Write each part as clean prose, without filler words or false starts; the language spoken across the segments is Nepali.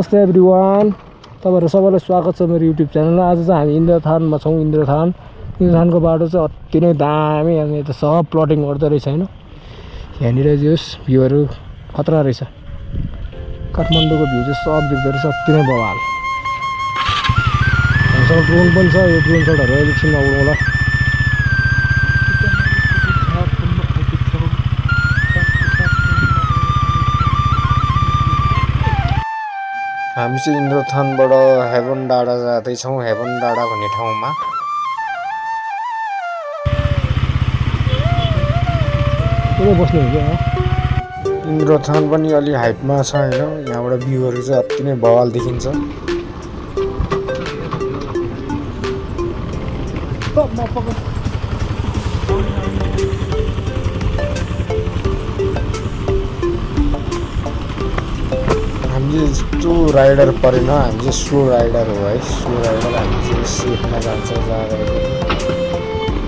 नमस्ते एभ्रिवान, तपाईहरु सबैलाई स्वागत छ मेरो युट्युब च्यानलमा। आज चाहिँ हामी इन्द्रथानमा छौं। इन्द्रथानको बाटो चाहिँ अति नै दामी। हामी त सब प्लटिङ गर्दै रहेछ हैन। यहाँनिर जस भ्यूहरु खतरा रहेछ। काठमाडौँको भ्यू चाहिँ सब देख्दै रहेछ, अति नै बवाल। हामीसँग ड्रोन पनि छ, यो ड्रोन शटहरु एकछिनमा उड्छ होला। हामी चाहिँ इन्द्रथानबाट हेभन डाँडा जाँदैछौँ। हेभन डाँडा भन्ने ठाउँमा बस्नु हुन्छ। इन्द्रथान पनि अलि हाइटमा छ हैन। यहाँबाट भ्यूहरु चाहिँ अति नै बवाल देखिन्छ। हामी यस्तो राइडर परेन, हामी चाहिँ स्लो राइडर हो है। स्लो राइडर हामी चाहिँ सेफमा जान्छ।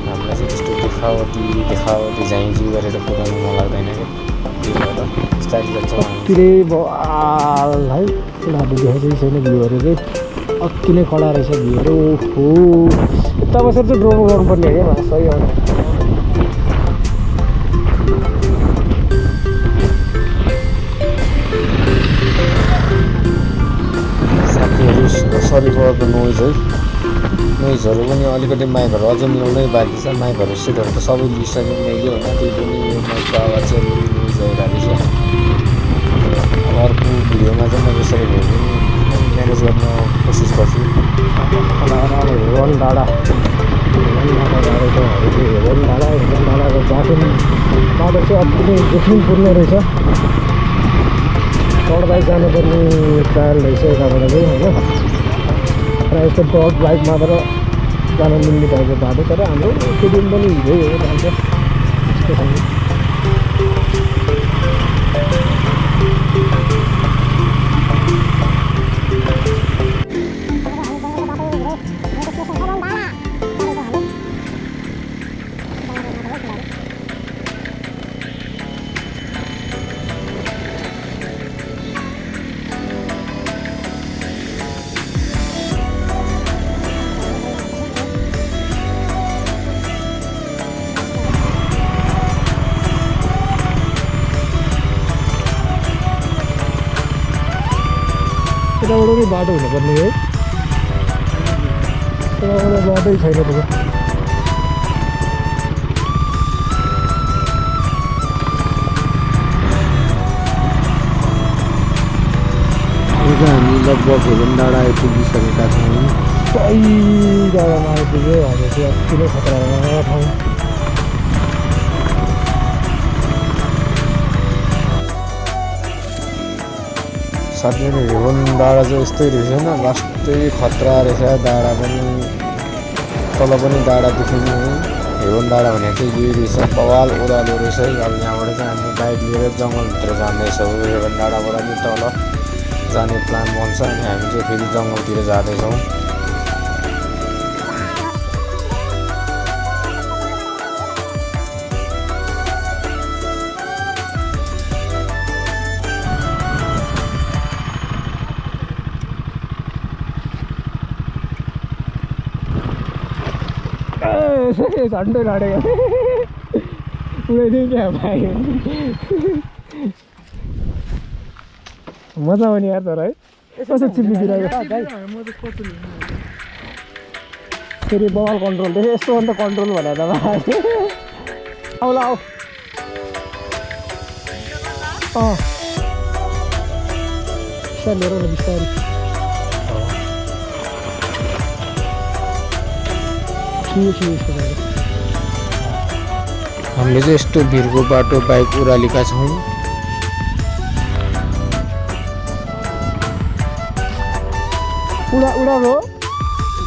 हामीलाई चाहिँ त्यस्तो देखावटी झाइझी गरेर कुदाउनु मन लाग्दैन क्या। बिस्तारै जान्छ। अति नै बवाल है। उनीहरूले देखेको छैन भ्यूहरू चाहिँ अति नै कडा रहेछ भ्यूहरू। ओहो, यता बसेर चाहिँ ड्रोन उडाउनु पर्ने हो क्या। सही हो। सरी फर द नोइज है। नोइजहरू पनि अलिकति माइकहरू अझै मिलाउनै बाँकी छ। माइकहरू सेटहरू त सबै लिइसक्यो मैले होइन। त्यही पनि माइकको आवाज चाहिँ नोइज आइरहेको छ। अब अर्को भिडियोमा चाहिँ म यसरी म्यानेज गर्न कोसिस गर्छु। हेभन डाँडा डाँडाको बाटो चाहिँ अति नै जोखिमपूर्ण रहेछ। चढ्दै जानुपर्ने ट्रायल रहेछ यताबाट चाहिँ होइन। प्रायः जस्तो डट बाइक मात्र जान मिल्ने टाइपको बाटो। तर हाम्रो स्टेडियम पनि हिजै हो जान्छ त्यस्तो छैन। यताबाट नै बाटो हुनुपर्ने है। यताबाट बाटै छैन त। हामी लगभग हेभन डाँडा आइपुगिसकेका छौँ। सही जग्गामा आइपुग्यो। हामी चाहिँ अति नै खतरा ठाउँ। साथै हेभन डाँडा चाहिँ यस्तै रहेछ न। लास्टै खतरा रहेछ डाँडा पनि। तल पनि डाँडा देखिने है। हेभन डाँडा भनेको चाहिँ यही रहेछ, बवाल ओह्रालो रहेछ है। अब यहाँबाट चाहिँ हामी बाइक लिएर जङ्गलभित्र जाँदैछौँ। हेभन डाँडाबाट नि तल जाने प्लान बन्छ। अनि हामी चाहिँ फेरि जङ्गलतिर जाँदैछौँ। झन्डै लडेको उडाइदिउँ क्या भाइ। मजा आउने यार। तर है कसो चिप्ली दिइरहेको फेरि बवाल कन्ट्रोल देखेँ। यस्तो अन्त कन्ट्रोल भनेर त भाइ। आउला आऊ। लिएर न बिस्तारै। हामीले चाहिँ यस्तो भिरको बाटो बाइक उरालेका छौँ। उडालो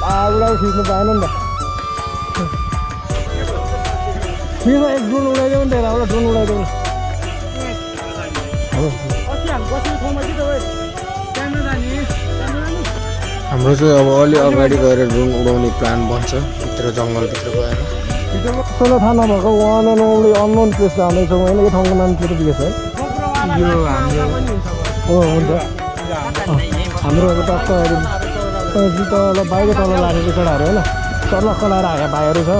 उडाउ खिच्नु पाएन नि त। खिच्नु एक ड्रोन उडाइदेऊ नि त। यताबाट ड्रोन उडाइदेऊ न। हाम्रो चाहिँ अब अलि अगाडि गएर ड्रोन उडाउने प्लान बन्छ। भित्र जङ्गलभित्र गएर कसैलाई थाहा नभएको one and only unknown place जाँदैछौँ होइन। यो ठाउँको नाम के के छ है? यो हाम्रो हो हुन्छ। हाम्रो टक्क तल बाइकै तल लागेको केटाहरू होइन सर्लक्क लाएर आएका भाइहरू छ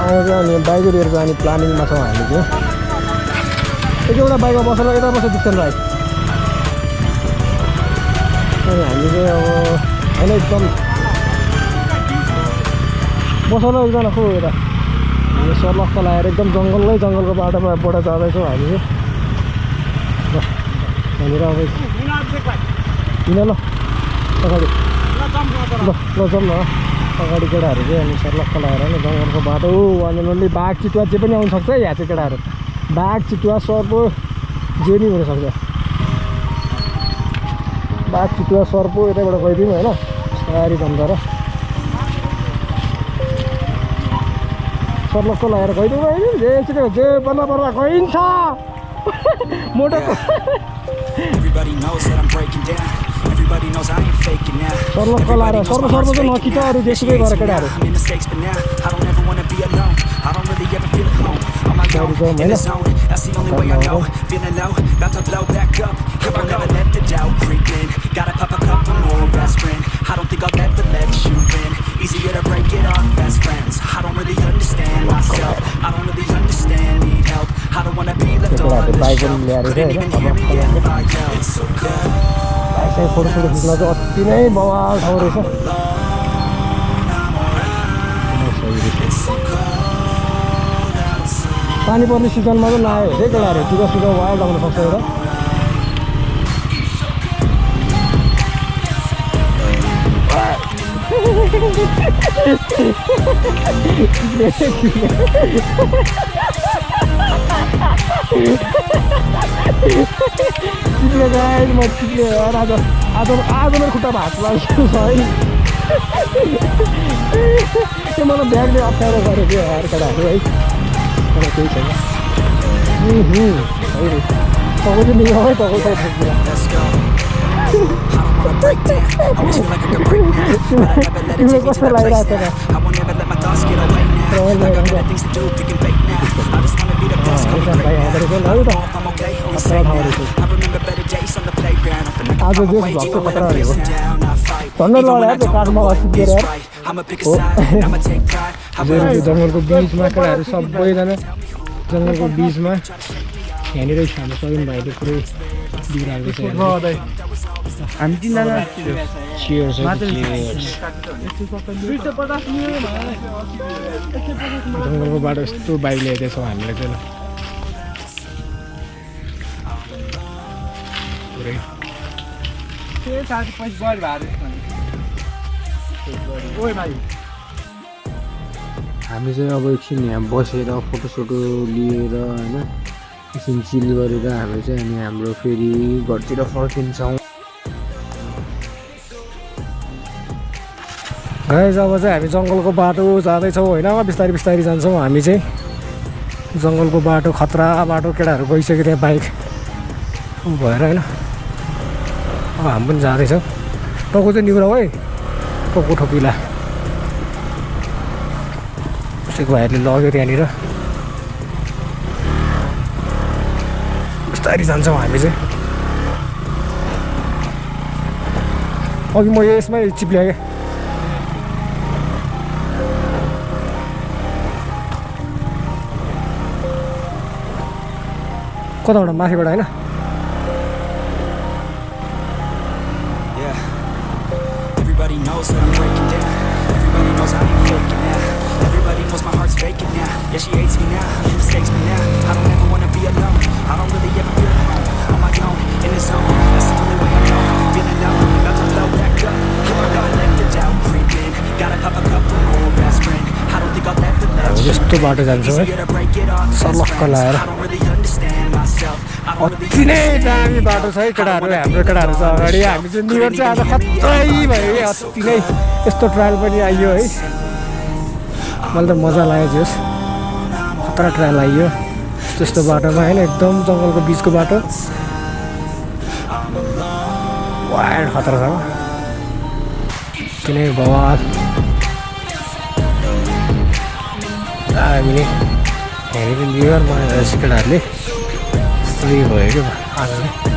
आउँछ अनि बाइक लिएर जाने प्लानिङमा छौँ हामी चाहिँ एक एउटा बाइकमा बसेर यता बसेर दिन्छन् भाइ अनि हामी चाहिँ अब होइन एकदम बसेर एकजना खो यता हामी सर्लक्क लगाएर एकदम जङ्गलको बाटोबाट जाँदैछौँ हामी चाहिँ यहाँनिर अब किन ल अगाडि ल जाउँ न अगाडि केटाहरू चाहिँ अनि सर्लक्क लगाएर नि जङ्गलको बाटो अनि बाघ चितुवा जे पनि आउनु सक्छ यहाँ चाहिँ केटाहरू बाघ चितुवा सर्प जे नि हुनसक्छ बाघ चितुवा सर्प यतैबाट गइदिउँ होइन सारी जम्दा र सर्लक्क लगाएर गइदिउँ जे छिटो जे बल्ल पर्दा गइन्छ मोटो सर्लक्क लगाएर सर्व चाहिँ नखिच अरू जेसुकै गरेर केटाहरू Easier to break it off best friends. I don't really understand myself. I don't really understand, need help. I don't wanna be left on the shelf. Couldn't even hear me if I yelled. It's so cold. Photo खिच्न चाहिँ अति नै बवाल ठाउँ रहेछ पानी पर्ने सिजनमा चाहिँ नआयो है केटाहरू चिकन वाइल्ड आउन सक्छ एउटा चिप्ले गाई म चिप्ले आज मेरो खुट्टा भात लाग्छ है त्यो मलाई ब्यागले अप्ठ्यारो गरेको थियो हर केटाहरू है तर केही छैन तपाईँ चाहिँ नियो है तपाईँ तिमीले कस्तो लागिरहेको आज देश भएको खतरा गरेको झन्डै लड्यो त्यो काठमा अस्ति जङ्गलको बिचमा केटाहरू सबैजना जङ्गलको बिचमा यहाँनिर हाम्रो सबिन भाइले पुरै बिग्राएको छ हामी तिनजना जङ्गलको बाटो यस्तो बाइक ल्याइदिएछ हामीले चाहिँ हामी चाहिँ अब एकछिन यहाँ बसेर फोटोसोटो लिएर होइन एकछिन चिल गरेर हामी चाहिँ अनि हाम्रो फेरि घरतिर फर्किन्छौँ गाइस अब चाहिँ हामी जङ्गलको बाटो जाँदैछौँ होइन बिस्तारै बिस्तारै जान्छौँ हामी चाहिँ जङ्गलको बाटो खतरा बाटो केटाहरू गइसक्यो त्यहाँ बाइक भएर होइन अब हामी पनि जाँदैछौँ टाउको चाहिँ निहुराउ है टाउको ठोकिला कसैको भाइहरूले लग्यो त्यहाँनिर बिस्तारै जान्छौँ हामी चाहिँ अघि म यसमै चिप्ल्याएँ क्या कताबाट माथिबाट होइन Everybody knows that I'm breaking down. Everybody knows I ain't faking now. Everybody knows my heart's faking now. Yeah, she hates me now, mistakes me now. I don't ever wanna be alone. I don't really ever feel at home. On my own, in the zone. That's the only way I know. Feeling low, about to blow back up. Here I go, let the doubt creep in. Gotta pop a couple more aspirin. I don't think I'll ever let you. यस्तो बाटो जान्छौँ है सर्लक्क लगाएर अति नै दामी बाटो छ है केटाहरू हाम्रो केटाहरू छ अगाडि हामी चाहिँ नियर चाहिँ आज खत्रै भयो कि अति नै यस्तो ट्रायल पनि आइयो है मलाई त मजा लाग्यो जस खतरा ट्रायल आइयो त्यस्तो बाटोमा होइन एकदम जङ्गलको बिचको बाटो वाइल्ड खतरा छ किनै बवाल हामीले यहाँनिर नियर बनाएर केटाहरूले फ्री भयो क्या आज चाहिँ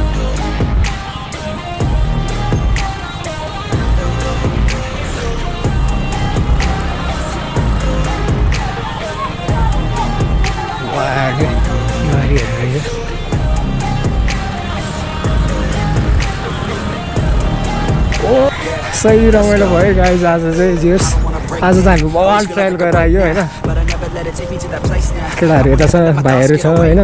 सही रमाइलो भयो गाइज आज चाहिँ जेस आज त हामी बवाल ट्रायल गरेर आयो होइन केटाहरू यता छ भाइहरू छ होइन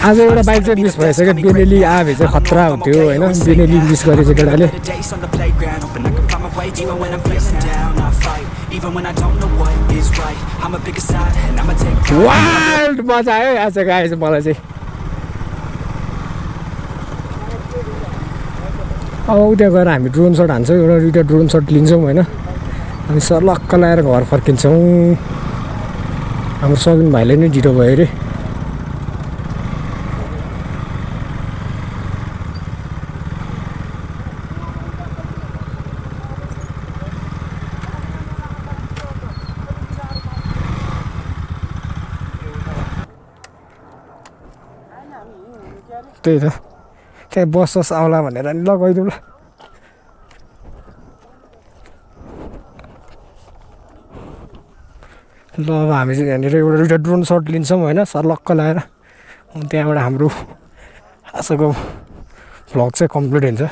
आज एउटा बाइक चाहिँ मिस भइसक्यो बेनेली आए चाहिँ खतरा हुन्थ्यो होइन बेनेली मिस गरेछ केटाले वाइल्ड मजा आयो आज गाइज मलाई चाहिँ अब उता गएर हामी ड्रोन सट हान्छौँ एउटा दुइटा ड्रोन सट लिन्छौँ होइन अनि सर्लक्क लगाएर घर फर्किन्छौँ हाम्रो सबिन भाइले नै ढिलो भयो अरे त्यही त त्यहाँ बस आउला भनेर नि लगाइदिउँ ल ल अब हामी चाहिँ यहाँनिर एउटा दुइटा ड्रोन सट लिन्छौँ होइन सर्लक्क लगाएर त्यहाँबाट हाम्रो आजको भ्लग चाहिँ कम्प्लिट हुन्छ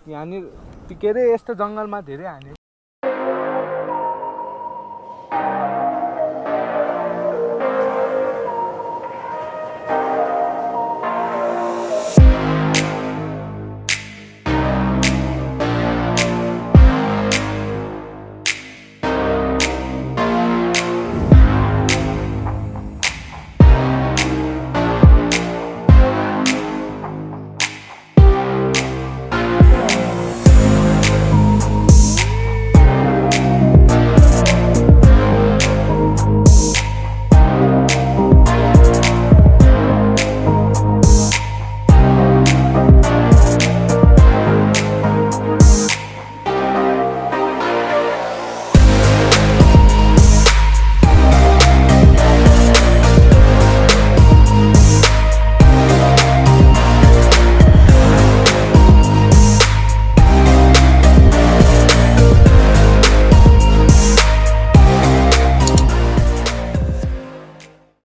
यहाँनिर के अरे यस्तो जङ्गलमा धेरै हाने